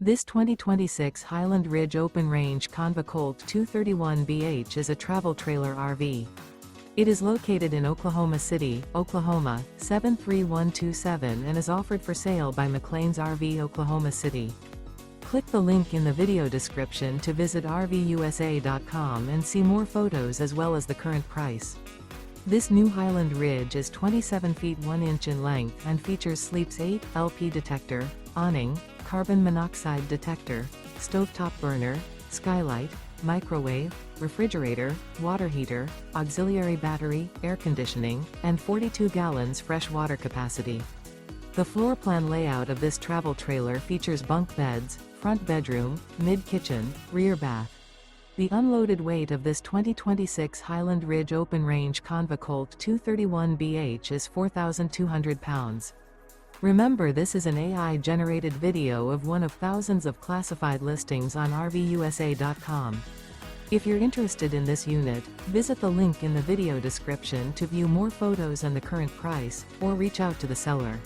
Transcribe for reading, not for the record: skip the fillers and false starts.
This 2026 Highland Ridge Open-Range CONV COLT 231BH is a travel trailer RV. It is located in Oklahoma City, Oklahoma, 73127 and is offered for sale by McClain's RV Oklahoma City. Click the link in the video description to visit RVUSA.com and see more photos as well as the current price. This new Highland Ridge is 27 feet 1 inch in length and features Sleep's 8 LP detector, awning, carbon monoxide detector, stovetop burner, skylight, microwave, refrigerator, water heater, auxiliary battery, air conditioning, and 42 gallons fresh water capacity. The floor plan layout of this travel trailer features bunk beds, front bedroom, mid-kitchen, rear bath. The unloaded weight of this 2026 Highland Ridge Open-Range CONV COLT 231BH is 4,200 pounds. Remember, this is an AI-generated video of one of thousands of classified listings on RVUSA.com. If you're interested in this unit, visit the link in the video description to view more photos and the current price, or reach out to the seller.